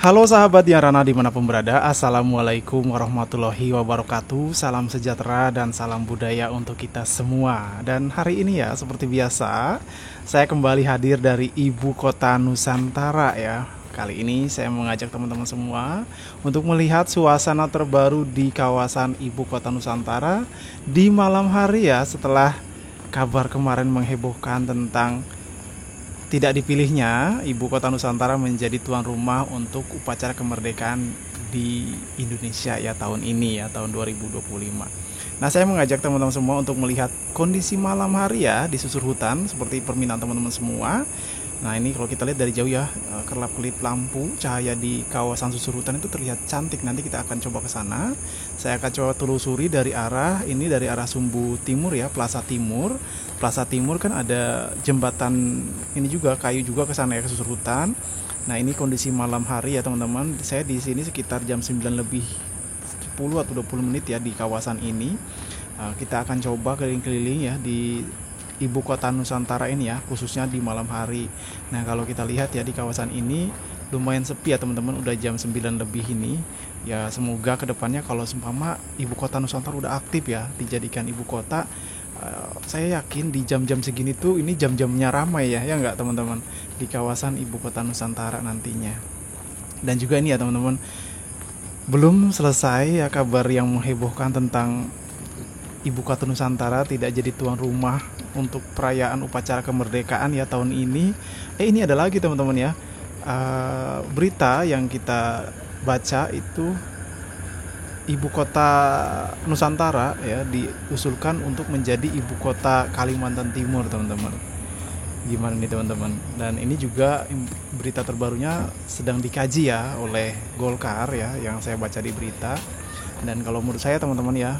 Halo sahabat Yarana dimanapun berada, Assalamualaikum warahmatullahi wabarakatuh. Salam sejahtera dan salam budaya untuk kita semua. Dan hari ini ya seperti biasa, saya kembali hadir dari ibu kota Nusantara ya. Kali ini saya mengajak teman-teman semua untuk melihat suasana terbaru di kawasan ibu kota Nusantara di malam hari ya, setelah kabar kemarin menghebohkan tentang tidak dipilihnya ibu kota Nusantara menjadi tuan rumah untuk upacara kemerdekaan di Indonesia ya tahun ini ya, tahun 2025. Nah, saya mengajak teman-teman semua untuk melihat kondisi malam hari ya di susur hutan seperti permintaan teman-teman semua. Nah, ini kalau kita lihat dari jauh ya, kerlap-kelip lampu cahaya di kawasan susur hutan itu terlihat cantik. Nanti kita akan coba ke sana. Saya akan coba telusuri dari arah Sumbu Timur ya, Plaza Timur. Plaza Timur kan ada jembatan ini juga, kayu juga ke sana ya, ke susur hutan. Nah, ini kondisi malam hari ya teman-teman. Saya di sini sekitar jam 9 lebih 10 atau 20 menit ya di kawasan ini. Kita akan coba keliling-keliling ya di ibu kota Nusantara ini ya, khususnya di malam hari. Nah, kalau kita lihat ya di kawasan ini lumayan sepi ya teman-teman, udah jam 9 lebih ini. Ya, semoga kedepannya kalau seumpama ibu kota Nusantara udah aktif ya dijadikan ibu kota, saya yakin di jam-jam segini tuh ini jam-jamnya ramai ya enggak teman-teman, di kawasan ibu kota Nusantara nantinya. Dan juga ini ya teman-teman, belum selesai ya kabar yang menghebohkan tentang ibu kota Nusantara tidak jadi tuan rumah untuk perayaan upacara kemerdekaan ya tahun ini. Ini ada lagi teman-teman ya, berita yang kita baca itu ibu kota Nusantara ya diusulkan untuk menjadi ibu kota Kalimantan Timur teman-teman. Gimana nih teman-teman? Dan ini juga berita terbarunya sedang dikaji ya oleh Golkar ya, yang saya baca di berita. Dan kalau menurut saya teman-teman ya,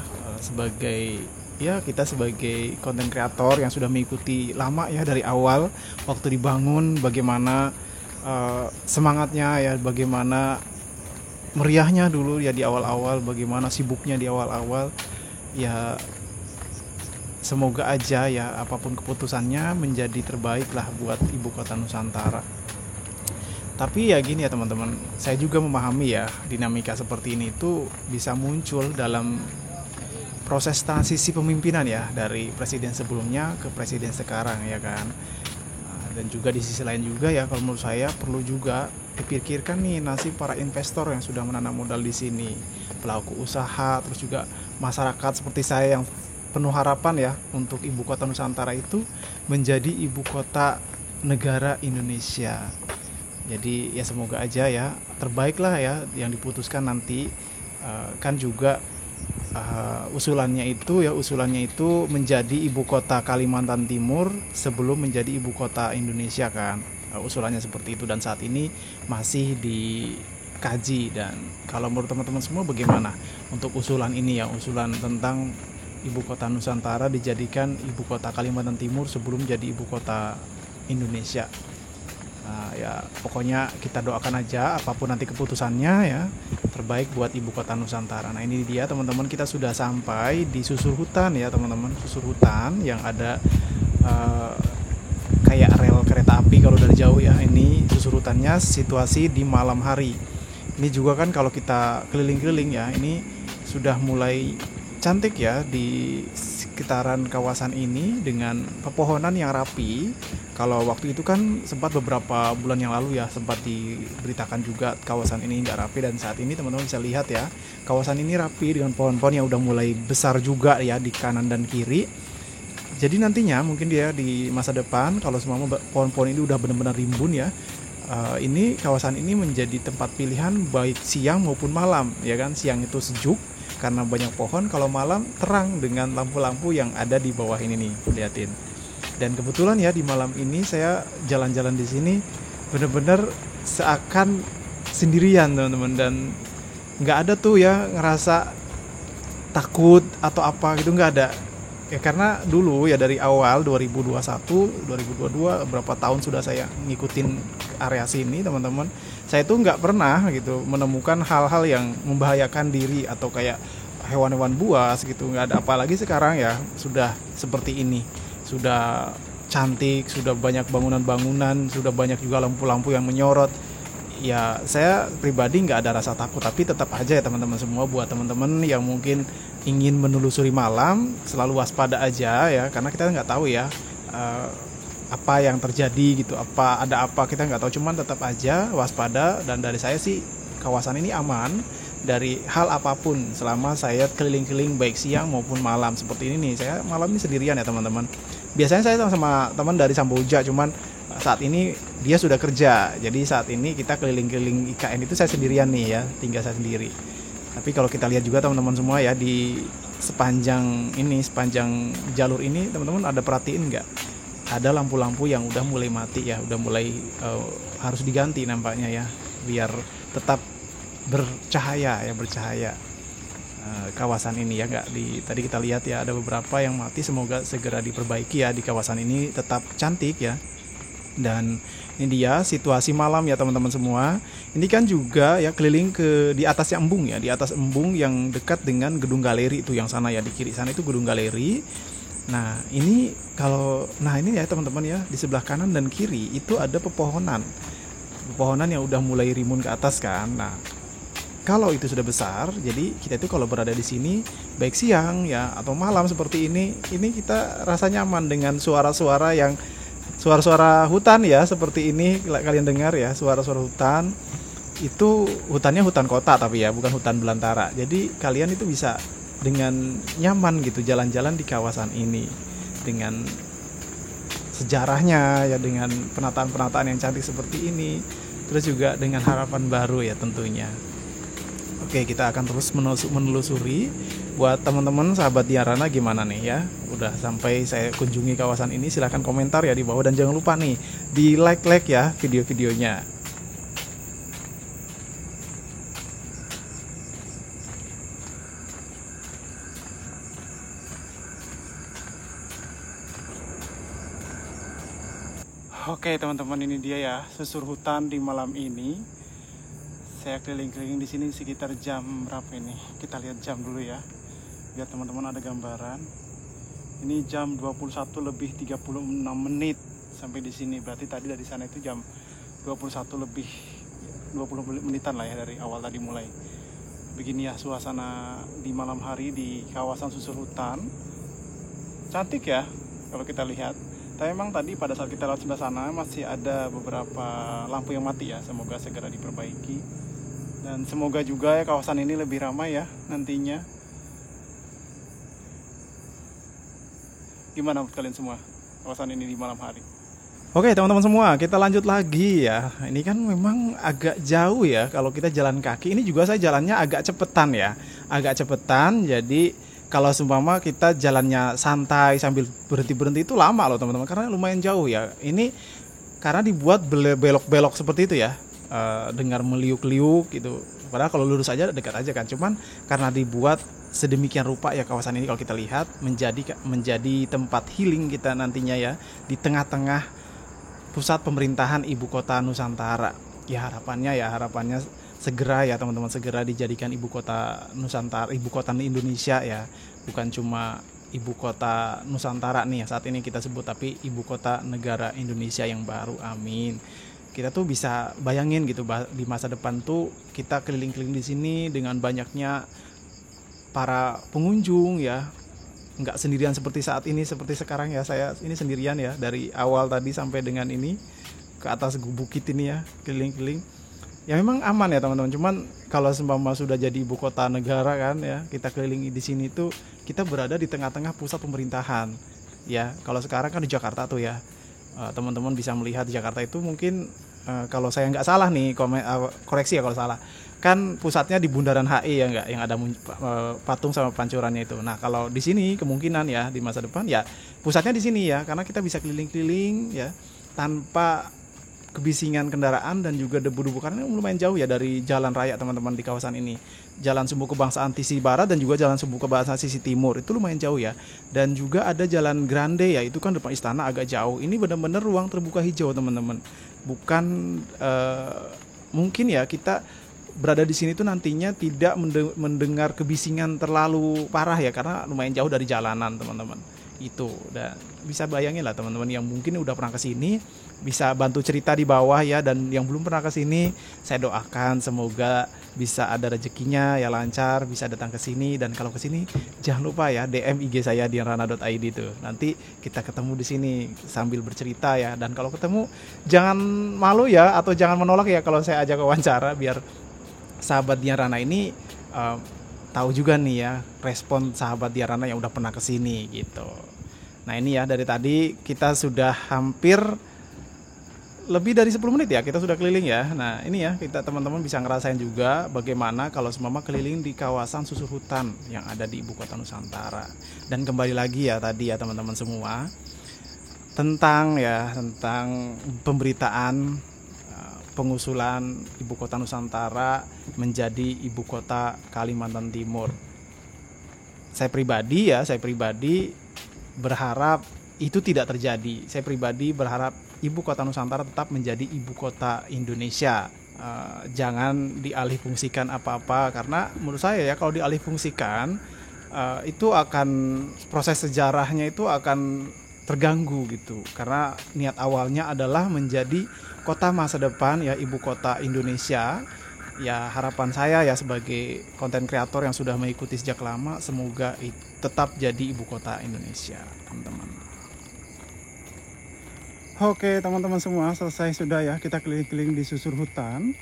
kita sebagai konten kreator yang sudah mengikuti lama ya dari awal waktu dibangun, bagaimana semangatnya ya, bagaimana meriahnya dulu ya di awal-awal, bagaimana sibuknya di awal-awal ya, semoga aja ya apapun keputusannya menjadi terbaik lah buat ibu kota Nusantara. Tapi ya gini ya teman-teman, saya juga memahami ya dinamika seperti ini itu bisa muncul dalam proses transisi pemimpinan ya, dari presiden sebelumnya ke presiden sekarang ya kan. Dan juga di sisi lain juga ya, kalau menurut saya perlu juga dipikirkan nih nasib para investor yang sudah menanam modal di sini, pelaku usaha, terus juga masyarakat seperti saya yang penuh harapan ya untuk ibu kota Nusantara itu menjadi ibu kota negara Indonesia. Jadi ya semoga aja ya terbaik lah ya yang diputuskan nanti. Kan juga usulannya itu menjadi ibu kota Kalimantan Timur sebelum menjadi ibu kota Indonesia kan. Usulannya seperti itu dan saat ini masih dikaji. Dan kalau menurut teman-teman semua bagaimana untuk usulan ini ya, usulan tentang ibu kota Nusantara dijadikan ibu kota Kalimantan Timur sebelum jadi ibu kota Indonesia. Ya pokoknya kita doakan aja apapun nanti keputusannya ya, terbaik buat ibu kota Nusantara. Nah, ini dia teman-teman, kita sudah sampai di susur hutan ya teman-teman, susur hutan yang ada kayak rel kereta api kalau dari jauh ya. Ini susur hutannya situasi di malam hari. Ini juga kan kalau kita keliling-keliling ya, ini sudah mulai cantik ya di sekitaran kawasan ini dengan pepohonan yang rapi. Kalau waktu itu kan sempat beberapa bulan yang lalu ya, sempat diberitakan juga kawasan ini nggak rapi, dan saat ini teman-teman bisa lihat ya, kawasan ini rapi dengan pohon-pohon yang udah mulai besar juga ya di kanan dan kiri. Jadi nantinya mungkin dia di masa depan kalau semua pohon-pohon ini udah benar-benar rimbun ya, ini kawasan ini menjadi tempat pilihan baik siang maupun malam ya kan. Siang itu sejuk karena banyak pohon, kalau malam terang dengan lampu-lampu yang ada di bawah ini nih, liatin. Dan kebetulan ya di malam ini saya jalan-jalan di sini benar-benar seakan sendirian teman-teman, dan nggak ada tuh ya ngerasa takut atau apa gitu, nggak ada ya, karena dulu ya dari awal 2021 2022 berapa tahun sudah saya ngikutin area sini teman-teman, saya tuh nggak pernah gitu menemukan hal-hal yang membahayakan diri atau kayak hewan-hewan buas gitu, nggak ada. Apalagi sekarang ya sudah seperti ini, sudah cantik, sudah banyak bangunan-bangunan, sudah banyak juga lampu-lampu yang menyorot. ya saya pribadi nggak ada rasa takut, tapi tetap aja ya teman-teman semua, buat teman-teman yang mungkin ingin menelusuri malam selalu waspada aja ya, karena kita nggak tahu ya eh, apa yang terjadi gitu, ada apa kita nggak tahu, cuman tetap aja waspada. Dan dari saya sih kawasan ini aman dari hal apapun selama saya keliling-keliling baik siang maupun malam. Seperti ini nih, saya malam ini sendirian ya teman-teman. Biasanya saya sama teman dari Samboja, cuman saat ini dia sudah kerja, jadi saat ini kita keliling-keliling IKN itu saya sendirian nih ya, tinggal saya sendiri. Tapi kalau kita lihat juga teman-teman semua ya, di sepanjang jalur ini teman-teman ada perhatiin nggak? Ada lampu-lampu yang udah mulai mati ya, udah mulai harus diganti nampaknya ya, biar tetap bercahaya kawasan ini ya. Nggak tadi kita lihat ya, ada beberapa yang mati, semoga segera diperbaiki ya, di kawasan ini tetap cantik ya. Dan ini dia situasi malam ya teman-teman semua. Ini kan juga ya keliling di atasnya embung ya, di atas embung yang dekat dengan gedung galeri itu yang sana ya, di kiri sana itu gedung galeri. Nah ini ya teman-teman ya, di sebelah kanan dan kiri itu ada pepohonan yang udah mulai rimbun ke atas kan. Nah kalau itu sudah besar, jadi kita itu kalau berada di sini baik siang ya atau malam seperti ini kita rasa nyaman dengan suara-suara hutan ya, seperti ini kalian dengar ya, suara-suara hutan. Itu hutannya hutan kota tapi ya, bukan hutan belantara. Jadi kalian itu bisa dengan nyaman gitu jalan-jalan di kawasan ini, dengan sejarahnya ya, dengan penataan-penataan yang cantik seperti ini, terus juga dengan harapan baru ya tentunya. Oke, kita akan terus menelusuri. Buat teman-teman sahabat Diarana gimana nih ya, udah sampai saya kunjungi kawasan ini? Silahkan komentar ya di bawah, dan jangan lupa nih di like ya video-videonya. Oke teman-teman, ini dia ya susur hutan di malam ini. Saya keliling-keliling di sini sekitar jam berapa ini? Kita lihat jam dulu ya, biar teman-teman ada gambaran. Ini jam 21:36 sampai di sini. Berarti tadi dari sana itu jam 21:20 menitan lah ya, dari awal tadi mulai. Begini ya suasana di malam hari di kawasan susur hutan. Cantik ya kalau kita lihat. Tapi memang tadi pada saat kita lewat sebelah sana masih ada beberapa lampu yang mati ya. Semoga segera diperbaiki. Dan semoga juga ya kawasan ini lebih ramai ya nantinya. Gimana menurut kalian semua kawasan ini di malam hari? Oke teman-teman semua, kita lanjut lagi ya. Ini kan memang agak jauh ya kalau kita jalan kaki. Ini juga saya jalannya agak cepetan ya, jadi kalau seumpama kita jalannya santai sambil berhenti-berhenti itu lama loh teman-teman, karena lumayan jauh ya. Ini karena dibuat belok-belok seperti itu ya, dengar meliuk-liuk gitu. Padahal kalau lurus aja dekat aja kan, cuman karena dibuat sedemikian rupa ya kawasan ini, kalau kita lihat menjadi tempat healing kita nantinya ya, di tengah-tengah pusat pemerintahan ibu kota Nusantara. Ya harapannya segera ya teman-teman, segera dijadikan ibu kota Nusantara, ibu kota Indonesia ya, bukan cuma ibu kota Nusantara nih ya saat ini kita sebut, tapi ibu kota negara Indonesia yang baru. Amin. Kita tuh bisa bayangin gitu di masa depan tuh kita keliling-keliling di sini dengan banyaknya para pengunjung ya, nggak sendirian seperti saat ini, seperti sekarang ya. Saya ini sendirian ya dari awal tadi sampai dengan ini ke atas bukit ini ya, keliling-keliling. Ya memang aman ya teman-teman, cuman kalau seumpama sudah jadi ibu kota negara kan ya, kita keliling di sini tuh kita berada di tengah-tengah pusat pemerintahan ya. Kalau sekarang kan di Jakarta tuh ya, teman-teman bisa melihat di Jakarta itu mungkin kalau saya nggak salah nih, koreksi ya kalau salah, kan pusatnya di Bundaran HI ya, nggak, yang ada patung sama pancurannya itu. Nah kalau di sini kemungkinan ya di masa depan ya pusatnya di sini ya, karena kita bisa keliling-keliling ya tanpa kebisingan kendaraan dan juga debu-debu, karena lumayan jauh ya dari jalan raya teman-teman di kawasan ini. Jalan Sumbu Kebangsaan sisi barat dan juga jalan Sumbu Kebangsaan sisi timur itu lumayan jauh ya. Dan juga ada jalan Grande ya, itu kan depan istana agak jauh. Ini benar-benar ruang terbuka hijau teman-teman. Bukan mungkin ya kita berada di sini tuh nantinya tidak mendengar kebisingan terlalu parah ya, karena lumayan jauh dari jalanan teman-teman. itu. Dan bisa bayangin lah teman-teman yang mungkin udah pernah ke sini bisa bantu cerita di bawah ya, dan yang belum pernah ke sini saya doakan semoga bisa ada rezekinya ya, lancar bisa datang ke sini. Dan kalau ke sini jangan lupa ya DM IG saya dianrana.id tuh. Nanti kita ketemu di sini sambil bercerita ya. Dan kalau ketemu jangan malu ya, atau jangan menolak ya kalau saya ajak wawancara, biar sahabat Dian Rana ini tahu juga nih ya respon sahabat Dian Rana yang udah pernah kesini gitu. Nah ini ya, dari tadi kita sudah hampir lebih dari 10 menit ya kita sudah keliling ya. Nah ini ya, kita teman-teman bisa ngerasain juga bagaimana kalau semama keliling di kawasan susur hutan yang ada di ibu kota Nusantara. Dan kembali lagi ya tadi ya teman-teman semua, tentang pemberitaan pengusulan ibu kota Nusantara menjadi ibu kota Kalimantan Timur. Saya pribadi berharap itu tidak terjadi. Saya pribadi berharap ibu kota Nusantara tetap menjadi ibu kota Indonesia. Jangan dialihfungsikan apa-apa, karena menurut saya ya kalau dialihfungsikan itu akan, proses sejarahnya itu akan terganggu gitu. Karena niat awalnya adalah menjadi kota masa depan ya, ibu kota Indonesia. Ya harapan saya ya sebagai konten kreator yang sudah mengikuti sejak lama, semoga tetap jadi ibu kota Indonesia, teman-teman. Oke teman-teman semua, selesai sudah ya kita keliling-keliling di susur hutan.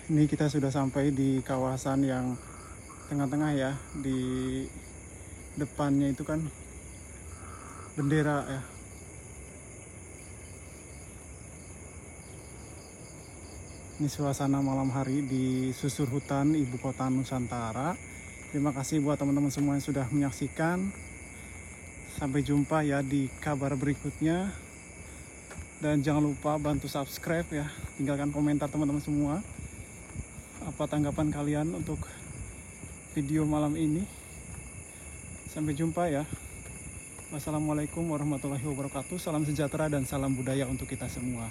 Ini kita sudah sampai di kawasan yang tengah-tengah ya. Di depannya itu kan bendera ya. Ini suasana malam hari di susur hutan ibu kota Nusantara. Terima kasih buat teman-teman semua yang sudah menyaksikan. Sampai jumpa ya di kabar berikutnya. Dan jangan lupa bantu subscribe ya. Tinggalkan komentar teman-teman semua. Apa tanggapan kalian untuk video malam ini. Sampai jumpa ya. Wassalamualaikum warahmatullahi wabarakatuh. Salam sejahtera dan salam budaya untuk kita semua.